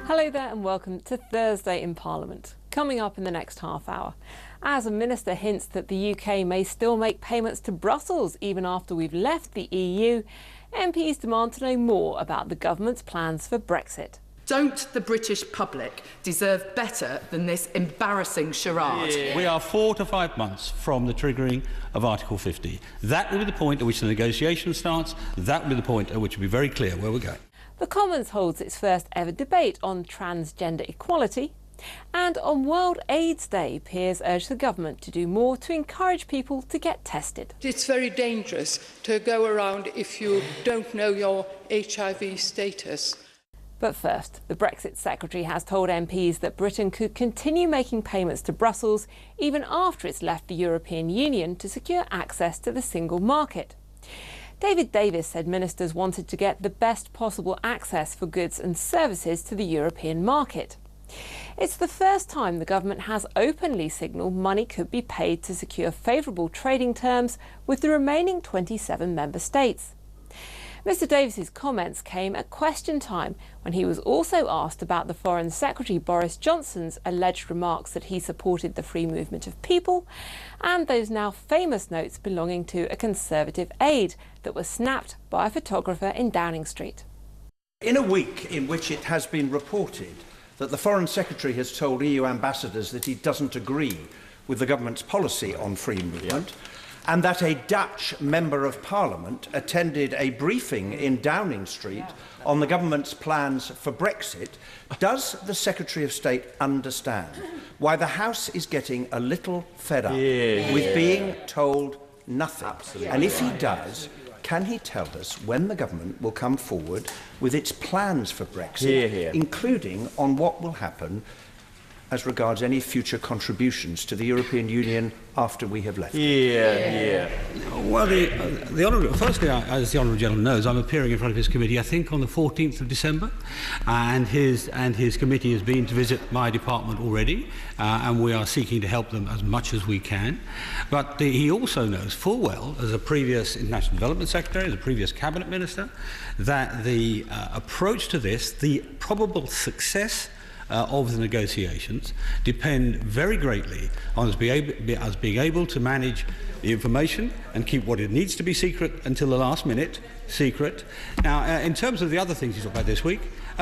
Hello there and welcome to Thursday in Parliament. Coming up in the next half hour, as a minister hints that the UK may still make payments to Brussels even after we've left the EU, MPs demand to know more about the government's plans for Brexit. Don't the British public deserve better than this embarrassing charade? Yeah. We are 4 to 5 months from the triggering of Article 50. That will be the point at which the negotiation starts. That will be the point at which it will be very clear where we're going. The Commons holds its first ever debate on transgender equality. And on World AIDS Day, peers urge the government to do more to encourage people to get tested. It's very dangerous to go around if you don't know your HIV status. But first, the Brexit Secretary has told MPs that Britain could continue making payments to Brussels even after it's left the European Union to secure access to the single market. David Davis said ministers wanted to get the best possible access for goods and services to the European market. It's the first time the government has openly signalled money could be paid to secure favourable trading terms with the remaining 27 member states. Mr Davis's comments came at question time when he was also asked about the Foreign Secretary Boris Johnson's alleged remarks that he supported the free movement of people and those now famous notes belonging to a Conservative aide that were snapped by a photographer in Downing Street. In a week in which it has been reported that the Foreign Secretary has told EU ambassadors that he doesn't agree with the government's policy on free movement, and that a Dutch Member of Parliament attended a briefing in Downing Street on the government's plans for Brexit, does the Secretary of State understand why the House is getting a little fed up with being told nothing? Absolutely. And if he does, can he tell us when the government will come forward with its plans for Brexit, including on what will happen as regards any future contributions to the European Union after we have left? Well, firstly, as the Honourable Gentleman knows, I'm appearing in front of his committee, I think, on the 14th of December, and his committee has been to visit my department already, and we are seeking to help them as much as we can. But he also knows full well, as a previous International Development Secretary, as a previous Cabinet Minister, that the approach to this, the probable success of the negotiations, depend very greatly on us being able to manage the information and keep what it needs to be secret until the last minute secret. Now, in terms of the other things you talked about this week,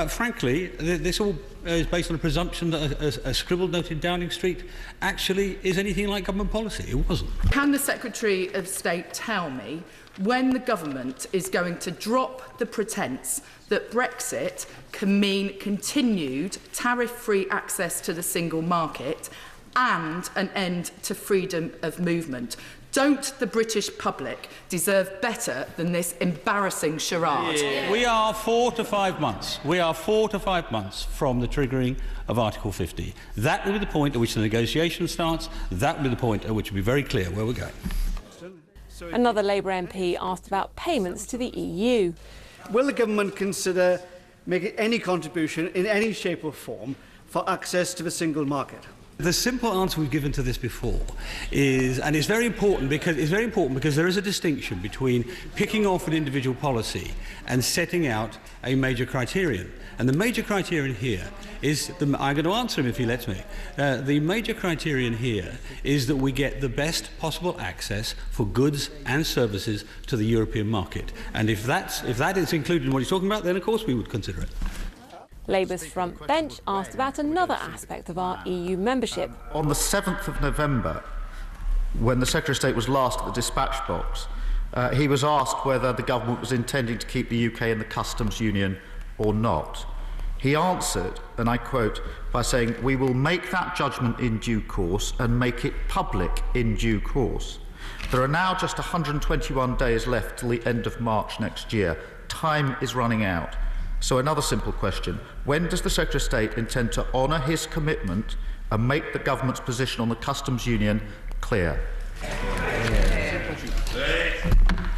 frankly, this all is based on a presumption that a scribbled note in Downing Street actually is anything like government policy. It wasn't. Can the Secretary of State tell me when the government is going to drop the pretence that Brexit can mean continued tariff-free access to the single market and an end to freedom of movement? Don't the British public deserve better than this embarrassing charade? We are 4 to 5 months. We are 4 to 5 months from the triggering of Article 50. That will be the point at which the negotiation starts. That will be the point at which it will be very clear where we're going. Another Labour MP asked about payments to the EU. Will the government consider making any contribution in any shape or form for access to the single market? The simple answer we've given to this before is, and it's very important because there is a distinction between picking off an individual policy and setting out a major criterion. And the major criterion here is, I'm going to answer him if he lets me, the major criterion here is that we get the best possible access for goods and services to the European market. And if that is included in what he's talking about, then of course we would consider it. Labour's front bench asked about another aspect of our EU membership. On the 7th of November, when the Secretary of State was last at the dispatch box, he was asked whether the government was intending to keep the UK in the customs union or not. He answered, and I quote, by saying, "We will make that judgment in due course and make it public in due course." There are now just 121 days left till the end of March next year. Time is running out. So another simple question: when does the Secretary of State intend to honour his commitment and make the government's position on the customs union clear?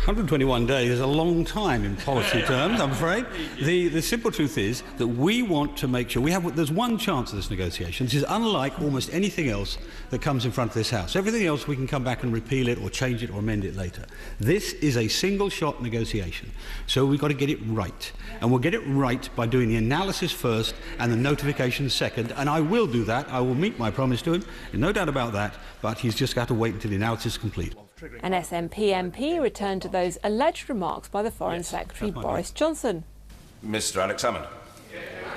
121 days is a long time in policy terms, I'm afraid. The simple truth is that we want to make sure there's one chance of this negotiation. This is unlike almost anything else that comes in front of this House. Everything else we can come back and repeal it or change it or amend it later. This is a single-shot negotiation, so we've got to get it right. And we'll get it right by doing the analysis first and the notification second, and I will do that. I will meet my promise to him, no doubt about that, but he's just got to wait until the analysis is complete. An SNP MP returned to those alleged remarks by the Foreign Secretary Boris Johnson. Mr. Alex Salmond.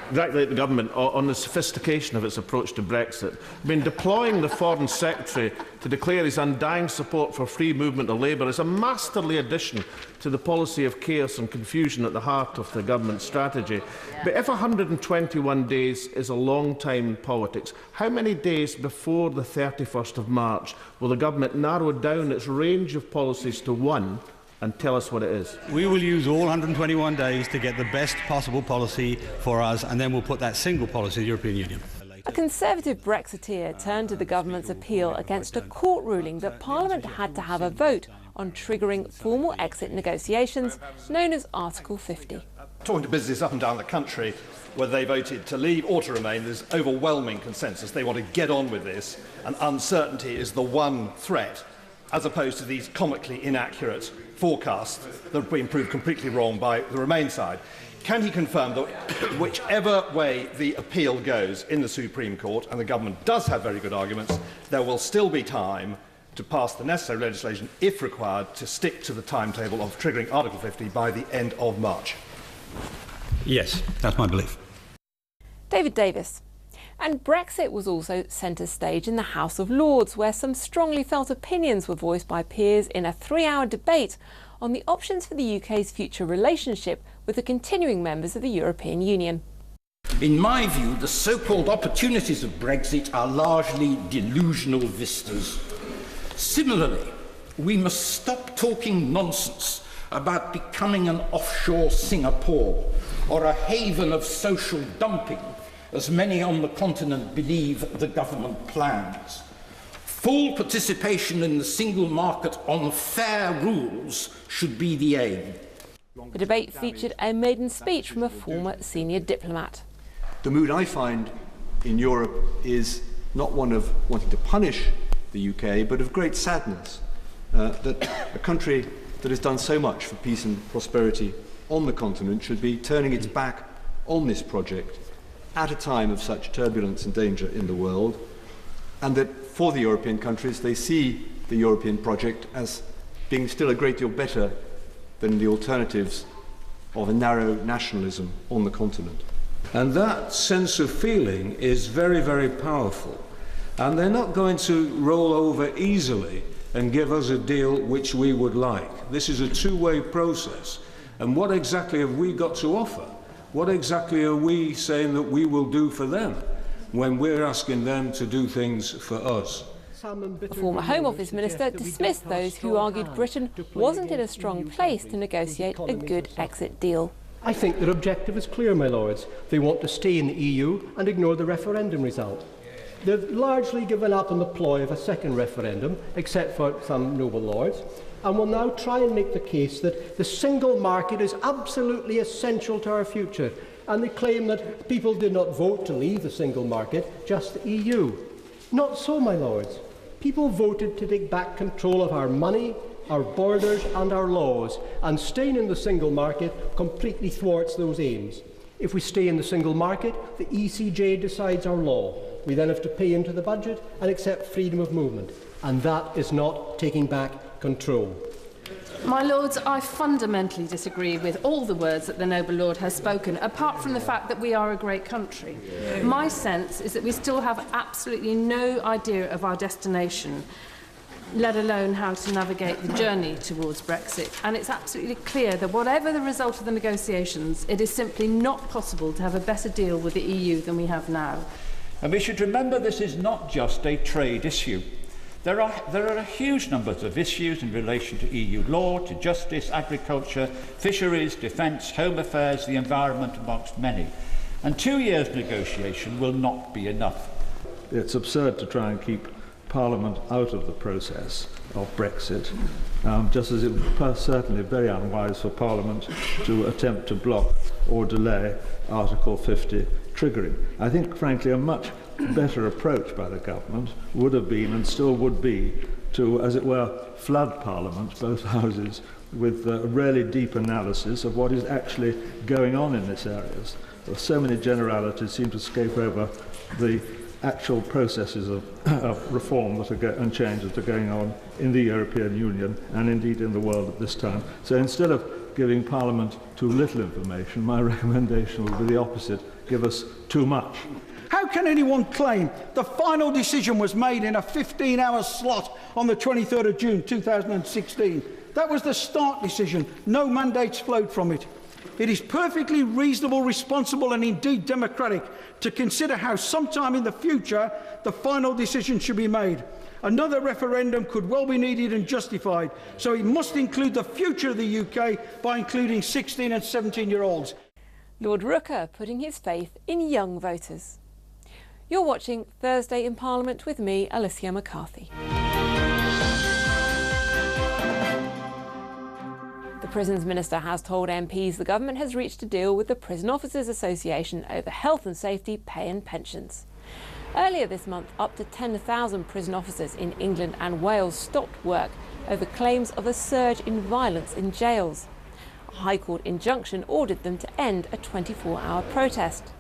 Congratulate the government on the sophistication of its approach to Brexit. Deploying the Foreign Secretary to declare his undying support for free movement of labour is a masterly addition to the policy of chaos and confusion at the heart of the government strategy. But if 121 days is a long time in politics, how many days before the 31st of March will the government narrow down its range of policies to one and tell us what it is? We will use all 121 days to get the best possible policy for us, and then we'll put that single policy in the European Union. A Conservative Brexiteer turned to the government's appeal against a court ruling that Parliament had to have a vote on triggering formal exit negotiations, known as Article 50. Talking to businesses up and down the country, whether they voted to leave or to remain, there's overwhelming consensus. They want to get on with this, and uncertainty is the one threat, as opposed to these comically inaccurate forecasts that have been proved completely wrong by the Remain side. Can he confirm that whichever way the appeal goes in the Supreme Court, and the government does have very good arguments, there will still be time to pass the necessary legislation, if required, to stick to the timetable of triggering Article 50 by the end of March? Yes, that's my belief. David Davis. And Brexit was also centre stage in the House of Lords, where some strongly felt opinions were voiced by peers in a 3-hour debate on the options for the UK's future relationship with the continuing members of the European Union. In my view, the so-called opportunities of Brexit are largely delusional vistas. Similarly, we must stop talking nonsense about becoming an offshore Singapore or a haven of social dumping, as many on the continent believe the government plans. Full participation in the single market on fair rules should be the aim. The debate featured a maiden speech from a former senior diplomat. The mood I find in Europe is not one of wanting to punish the UK, but of great sadness that a country that has done so much for peace and prosperity on the continent should be turning its back on this project at a time of such turbulence and danger in the world, and that for the European countries they see the European project as being still a great deal better than the alternatives of a narrow nationalism on the continent. And that sense of feeling is very, very powerful. And they're not going to roll over easily and give us a deal which we would like. This is a two-way process. And what exactly have we got to offer? What exactly are we saying that we will do for them when we're asking them to do things for us? The former Home Office Minister dismissed those who argued Britain wasn't in a strong place to negotiate a good exit deal. I think their objective is clear, my lords. They want to stay in the EU and ignore the referendum result. They've largely given up on the ploy of a second referendum, except for some noble lords, and will now try and make the case that the single market is absolutely essential to our future, and they claim that people did not vote to leave the single market, just the EU. Not so, my lords. People voted to take back control of our money, our borders and our laws, and staying in the single market completely thwarts those aims. If we stay in the single market, the ECJ decides our law. We then have to pay into the budget and accept freedom of movement, and that is not taking back control. My Lords, I fundamentally disagree with all the words that the noble Lord has spoken, apart from the fact that we are a great country. My sense is that we still have absolutely no idea of our destination, let alone how to navigate the journey towards Brexit. And it's absolutely clear that whatever the result of the negotiations, it is simply not possible to have a better deal with the EU than we have now. And we should remember this is not just a trade issue. There are a huge number of issues in relation to EU law, to justice, agriculture, fisheries, defence, home affairs, the environment, amongst many. And 2 years' negotiation will not be enough. It's absurd to try and keep Parliament out of the process of Brexit, just as it was certainly very unwise for Parliament to attempt to block or delay Article 50 triggering. I think, frankly, a much better approach by the government would have been, and still would be, to, as it were, flood Parliament, both houses, with a really deep analysis of what is actually going on in this area. So many generalities seem to scape over the actual processes of reform that and change that are going on in the European Union and indeed in the world at this time. So instead of giving Parliament too little information, my recommendation would be the opposite: give us too much. How can anyone claim the final decision was made in a 15-hour slot on the 23rd of June 2016? That was the start decision. No mandates flowed from it. It is perfectly reasonable, responsible and indeed democratic to consider how sometime in the future the final decision should be made. Another referendum could well be needed and justified, so it must include the future of the UK by including 16 and 17-year-olds. Lord Rooker putting his faith in young voters. You're watching Thursday in Parliament with me, Alicia McCarthy. The Prisons Minister has told MPs the government has reached a deal with the Prison Officers Association over health and safety, pay and pensions. Earlier this month, up to 10,000 prison officers in England and Wales stopped work over claims of a surge in violence in jails. A High Court injunction ordered them to end a 24-hour protest.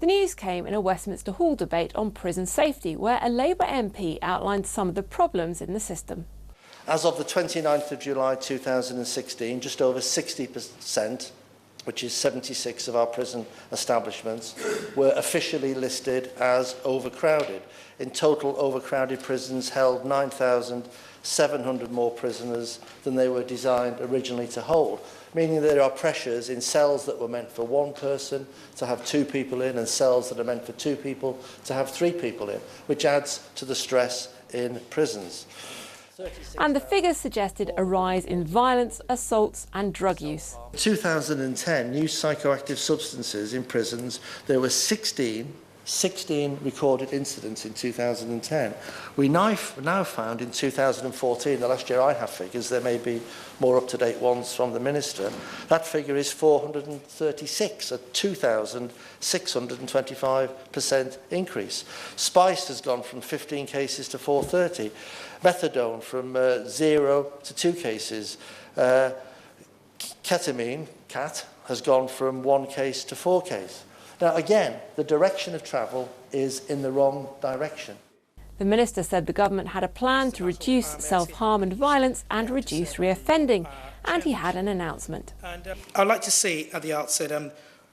The news came in a Westminster Hall debate on prison safety, where a Labour MP outlined some of the problems in the system. As of the 29th of July 2016, just over 60%, which is 76 of our prison establishments, were officially listed as overcrowded. In total, overcrowded prisons held 9,700 more prisoners than they were designed originally to hold, meaning there are pressures in cells that were meant for one person to have 2 people in, and cells that are meant for 2 people to have 3 people in, which adds to the stress in prisons. And the figures suggested a rise in violence, assaults and drug use. In 2010, new psychoactive substances in prisons, there were 16 recorded incidents in 2010. We now found in 2014, the last year I have figures, there may be more up-to-date ones from the Minister, that figure is 436, a 2,625% increase. Spice has gone from 15 cases to 430. Methadone from 0 to 2 cases. Ketamine, CAT, has gone from 1 case to 4 cases. Now, again, the direction of travel is in the wrong direction. The Minister said the government had a plan to reduce self-harm and violence and reduce reoffending, and he had an announcement. I'd like to say at the outset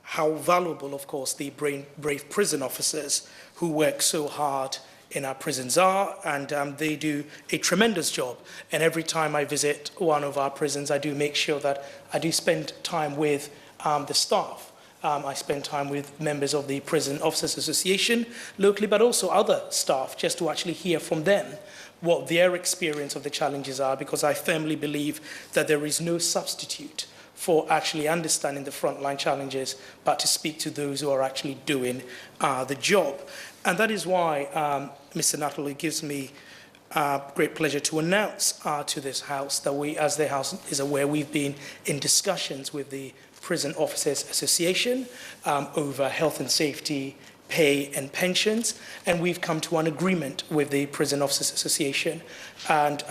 how valuable, of course, the brave prison officers who work so hard in our prisons are, and they do a tremendous job. And every time I visit one of our prisons, I do make sure that I do spend time with the staff. I spend time with members of the Prison Officers Association locally, but also other staff, just to actually hear from them what their experience of the challenges are, because I firmly believe that there is no substitute for actually understanding the frontline challenges, but to speak to those who are actually doing the job. And that is why, Mr. Nuttall, it gives me great pleasure to announce to this House that we, as the House is aware, we've been in discussions with the Prison Officers Association over health and safety, pay and pensions, and we've come to an agreement with the Prison Officers Association and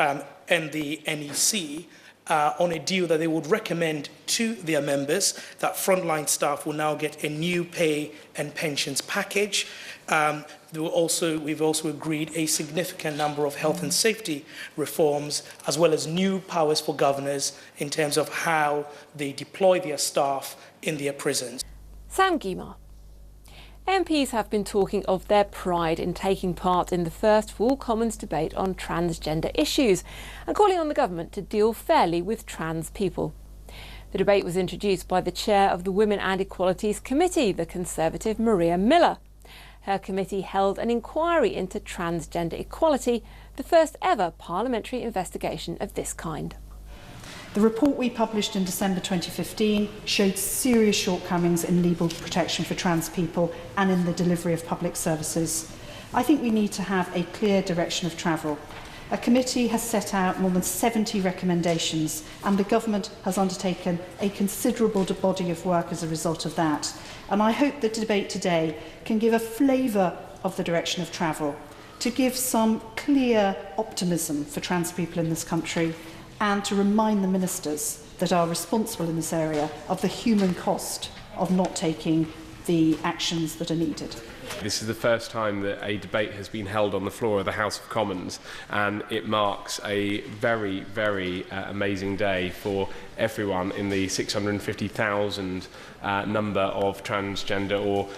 the NEC on a deal that they would recommend to their members that frontline staff will now get a new pay and pensions package. We've also agreed a significant number of health and safety reforms, as well as new powers for governors in terms of how they deploy their staff in their prisons. Sam Guimard. MPs have been talking of their pride in taking part in the first full Commons debate on transgender issues and calling on the government to deal fairly with trans people. The debate was introduced by the chair of the Women and Equalities Committee, the Conservative Maria Miller. Her committee held an inquiry into transgender equality, the first ever parliamentary investigation of this kind. The report we published in December 2015 showed serious shortcomings in legal protection for trans people and in the delivery of public services. I think we need to have a clear direction of travel. A committee has set out more than 70 recommendations, and the government has undertaken a considerable body of work as a result of that. And I hope the debate today can give a flavour of the direction of travel, to give some clear optimism for trans people in this country, and to remind the ministers that are responsible in this area of the human cost of not taking the actions that are needed. This is the first time that a debate has been held on the floor of the House of Commons, and it marks a very, very amazing day for everyone in the 650,000 number of transgender or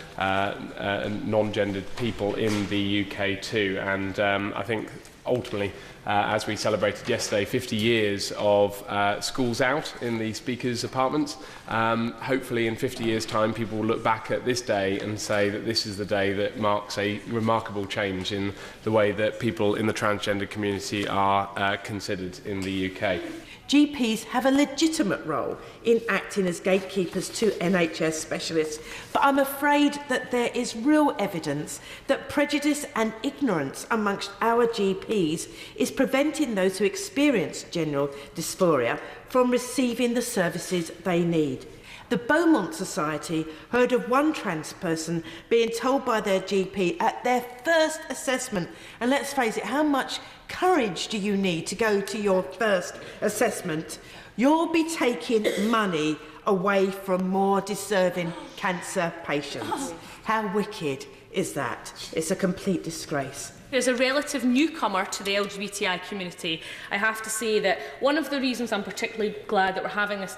non-gendered people in the UK too. And I think ultimately, as we celebrated yesterday, 50 years of schools out in the Speaker's apartments. Hopefully in 50 years' time, people will look back at this day and say that this is the day that marks a remarkable change in the way that people in the transgender community are considered in the UK. GPs have a legitimate role in acting as gatekeepers to NHS specialists, but I'm afraid that there is real evidence that prejudice and ignorance amongst our GPs is preventing those who experience gender dysphoria from receiving the services they need. The Beaumont Society heard of one trans person being told by their GP at their first assessment, and let's face it, how much courage do you need to go to your first assessment? You'll be taking money away from more deserving cancer patients. How wicked is that? It's a complete disgrace. As a relative newcomer to the LGBTI community, I have to say that one of the reasons I'm particularly glad that we're having this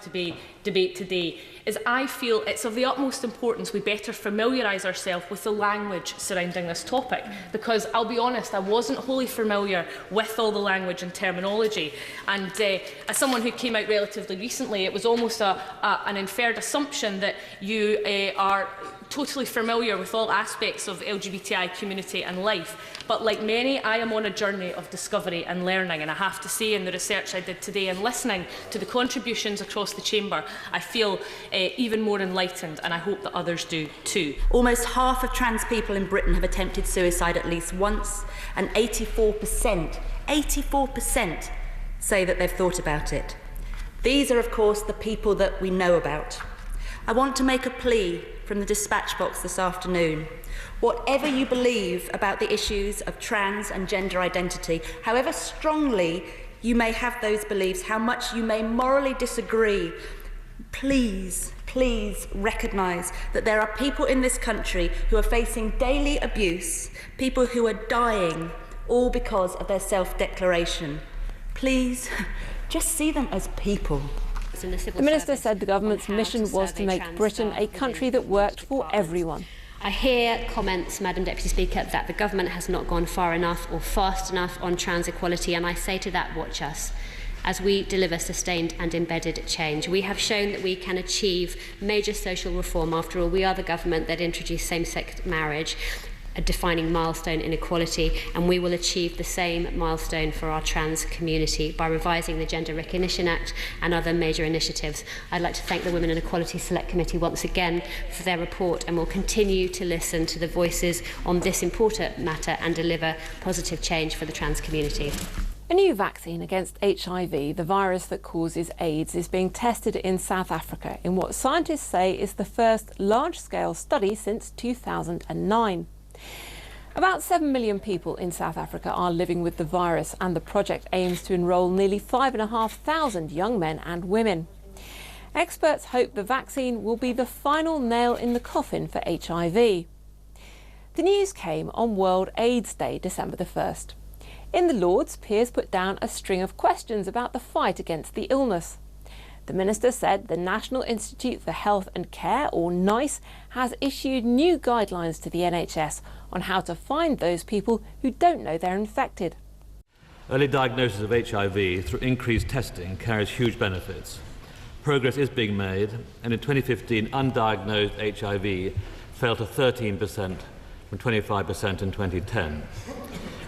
debate today is I feel it's of the utmost importance we better familiarise ourselves with the language surrounding this topic, because I'll be honest, I wasn't wholly familiar with all the language and terminology, and as someone who came out relatively recently, it was almost an inferred assumption that you are totally familiar with all aspects of the LGBTI community and life. But like many, I am on a journey of discovery and learning, and I have to say in the research I did today and listening to the contributions across the chamber, I feel even more enlightened, and I hope that others do too. Almost half of trans people in Britain have attempted suicide at least once, and 84% say that they've thought about it. These are, of course, the people that we know about. I want to make a plea from the dispatch box this afternoon. Whatever you believe about the issues of trans and gender identity, however strongly you may have those beliefs, how much you may morally disagree, please recognise that there are people in this country who are facing daily abuse, people who are dying, all because of their self-declaration. Please, just see them as people. The Minister said the government's mission was to make Britain a country that worked for everyone. I hear comments, Madam Deputy Speaker, that the government has not gone far enough or fast enough on trans equality, and I say to that, watch us, as we deliver sustained and embedded change. We have shown that we can achieve major social reform. After all, we are the government that introduced same-sex marriage, a defining milestone in equality, and we will achieve the same milestone for our trans community by revising the Gender Recognition Act and other major initiatives. I'd like to thank the Women and Equality Select Committee once again for their report, and will continue to listen to the voices on this important matter and deliver positive change for the trans community. A new vaccine against HIV, the virus that causes AIDS, is being tested in South Africa in what scientists say is the first large-scale study since 2009. About 7 million people in South Africa are living with the virus, and the project aims to enrol nearly 5,500 young men and women. Experts hope the vaccine will be the final nail in the coffin for HIV. The news came on World AIDS Day, December the 1st. In the Lords, peers put down a string of questions about the fight against the illness. The Minister said the National Institute for Health and Care, or NICE, has issued new guidelines to the NHS on how to find those people who don't know they're infected. Early diagnosis of HIV through increased testing carries huge benefits. Progress is being made, and in 2015 undiagnosed HIV fell to 13% from 25% in 2010.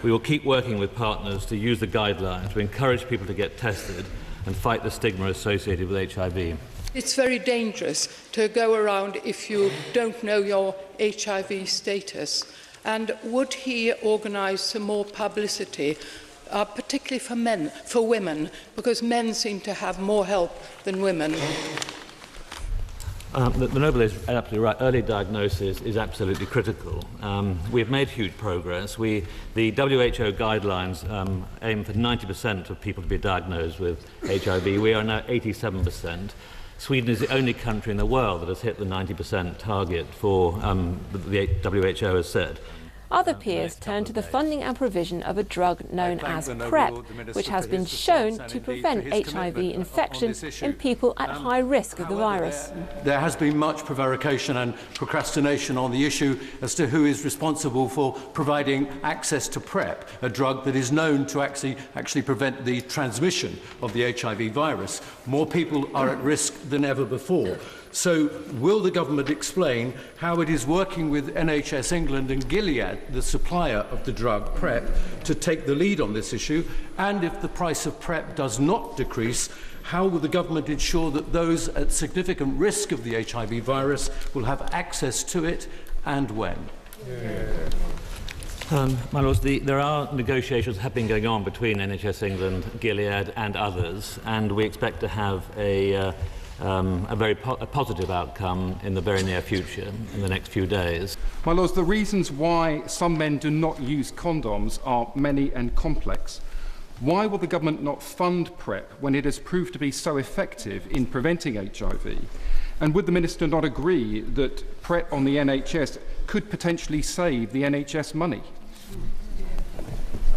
We will keep working with partners to use the guidelines to encourage people to get tested and fight the stigma associated with HIV. It's very dangerous to go around if you don't know your HIV status And would he organise some more publicity, particularly for women, because men seem to have more help than women? The Noble is absolutely right. Early diagnosis is absolutely critical. We've made huge progress. The WHO guidelines aim for 90% of people to be diagnosed with HIV. We are now 87%. Sweden is the only country in the world that has hit the 90% target for the WHO has said. Other peers turn to the funding and provision of a drug known as PrEP, which has been shown to prevent HIV infection in people at high risk of the virus. There has been much prevarication and procrastination on the issue as to who is responsible for providing access to PrEP, a drug that is known to actually prevent the transmission of the HIV virus. More people are at risk than ever before. So will the government explain how it is working with NHS England and Gilead, the supplier of the drug PrEP, to take the lead on this issue? And if the price of PrEP does not decrease, how will the government ensure that those at significant risk of the HIV virus will have access to it, and when? My Lords, there are negotiations that have been going on between NHS England, Gilead and others, and we expect to have a very positive outcome in the very near future, in the next few days. My Lords, the reasons why some men do not use condoms are many and complex. Why will the government not fund PrEP when it has proved to be so effective in preventing HIV? And would the Minister not agree that PrEP on the NHS could potentially save the NHS money?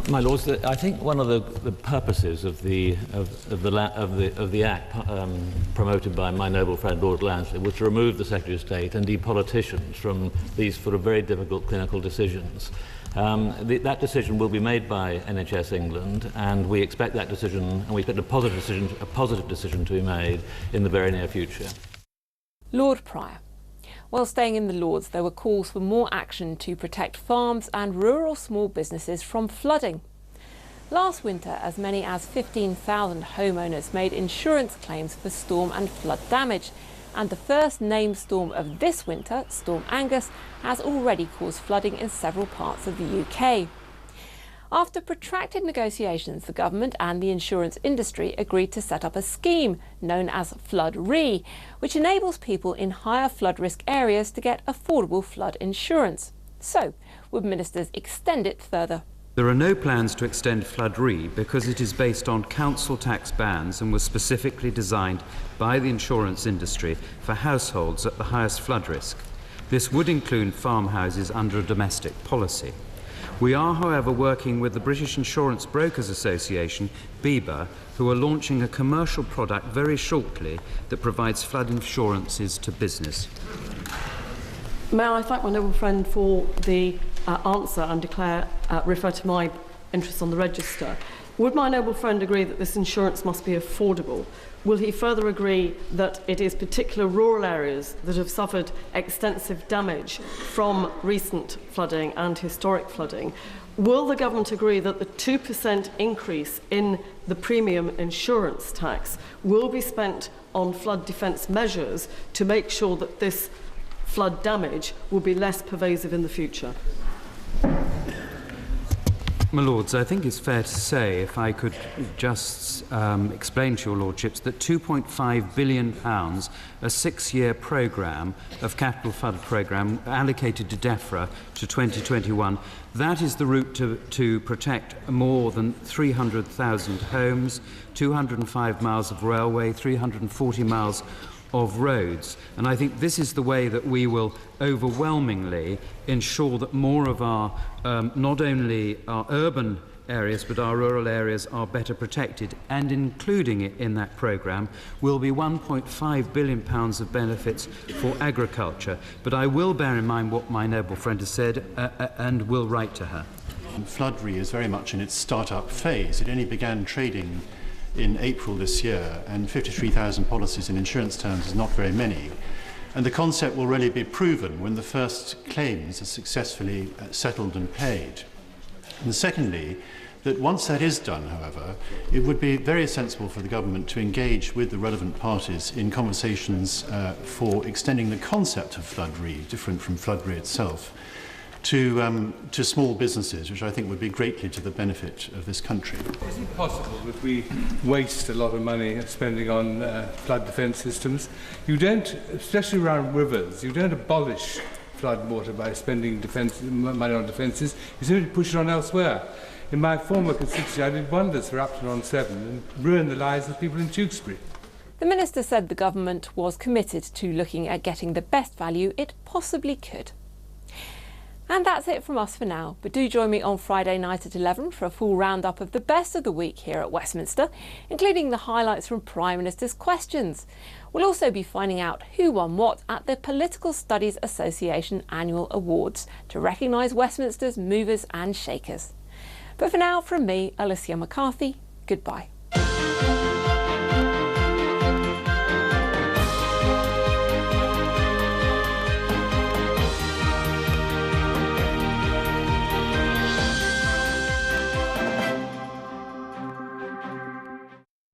My Lords, I think one of the purposes of the Act promoted by my noble friend Lord Lansley was to remove the Secretary of State and depoliticians from these sort of very difficult clinical decisions. That decision will be made by NHS England, and we expect that decision, and we expect a positive decision to be made in the very near future. Lord Pryor. While staying in the Lords, there were calls for more action to protect farms and rural small businesses from flooding. Last winter, as many as 15,000 homeowners made insurance claims for storm and flood damage, and the first named storm of this winter, Storm Angus, has already caused flooding in several parts of the UK. After protracted negotiations, the government and the insurance industry agreed to set up a scheme known as Flood Re, which enables people in higher flood risk areas to get affordable flood insurance. So, would ministers extend it further? There are no plans to extend Flood Re because it is based on council tax bans and was specifically designed by the insurance industry for households at the highest flood risk. This would include farmhouses under a domestic policy. We are, however, working with the British Insurance Brokers Association, BIBA, who are launching a commercial product very shortly that provides flood insurances to business. May I thank my noble friend for the answer and refer to my interests on the register. Would my noble friend agree that this insurance must be affordable? Will he further agree that it is particular rural areas that have suffered extensive damage from recent flooding and historic flooding? Will the government agree that the 2% increase in the premium insurance tax will be spent on flood defence measures to make sure that this flood damage will be less pervasive in the future? My Lords, I think it's fair to say, if I could just explain to your Lordships, that £2.5 billion, a 6-year programme of capital flood programme allocated to DEFRA to 2021, that is the route to protect more than 300,000 homes, 205 miles of railway, 340 miles of roads. And I think this is the way that we will overwhelmingly ensure that more of our, not only our urban areas, but our rural areas are better protected. And including it in that programme will be £1.5 billion of benefits for agriculture. But I will bear in mind what my noble friend has said and will write to her. Flood Re is very much in its start-up phase. It only began trading in April this year, and 53,000 policies in insurance terms is not very many. And the concept will really be proven when the first claims are successfully settled and paid. And secondly, that once that is done, however, it would be very sensible for the government to engage with the relevant parties in conversations for extending the concept of Flood Re, different from Flood Re itself. to small businesses, which I think would be greatly to the benefit of this country. Is it possible that we waste a lot of money spending on flood defence systems? You don't, especially around rivers, you don't abolish flood water by spending money on defences, you simply push it on elsewhere. In my former constituency, I did wonders for Upton-on-Severn and ruined the lives of people in Tewkesbury. The Minister said the government was committed to looking at getting the best value it possibly could. And that's it from us for now, but do join me on Friday night at 11 for a full roundup of the best of the week here at Westminster, including the highlights from Prime Minister's questions. We'll also be finding out who won what at the Political Studies Association Annual Awards to recognise Westminster's movers and shakers. But for now, from me, Alicia McCarthy, goodbye.